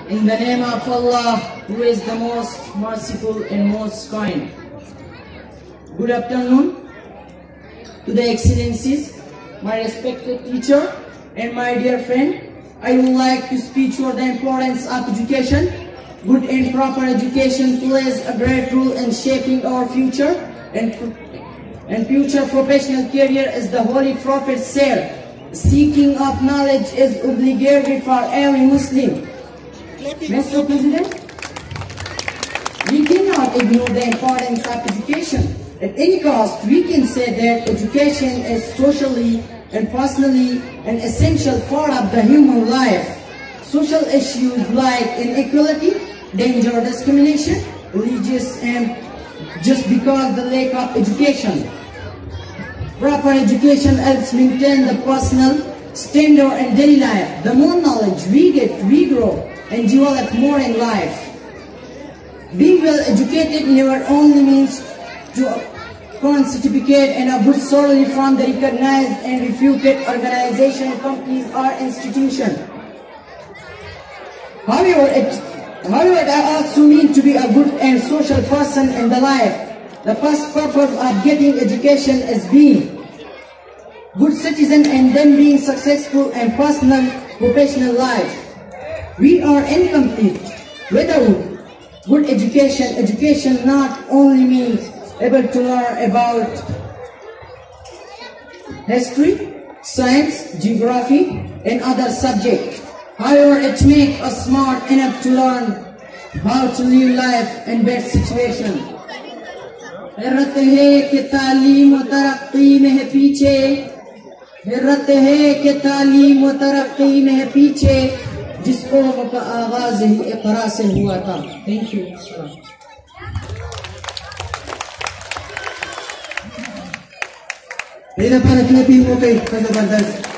In the name of Allah, who is the most merciful and most kind. Good afternoon to the Excellencies, my respected teacher and my dear friend. I would like to speak for the importance of education. Good and proper education plays a great role in shaping our future and future professional career, as the Holy Prophet said. Seeking of knowledge is obligatory for every Muslim. Mr. President, we cannot ignore the importance of education. At any cost, we can say that education is socially and personally an essential part of the human life. Social issues like inequality, danger, discrimination, religious, and just because the lack of education. Proper education helps maintain the personal standard in daily life. The more knowledge we get, we grow and develop more in life. Being well educated never only means to earn certificate and a good salary from the recognized and reputed organization, companies or institution. However, it also means to be a good and social person in the life. The first purpose of getting education is being good citizen and then being successful in personal, professional life. We are incomplete without good education. Education not only means able to learn about history, science, geography, and other subjects. However, it makes us smart enough to learn how to live life in bad situation. हिर्रत है कि तालीम और तरक्की में है पीछे, हिर्रत है कि तालीम और तरक्की में है पीछे, जिसको का आगाज ही इक़रा से हुआ था. Thank you. إذا كانت نبي موقع فزبردست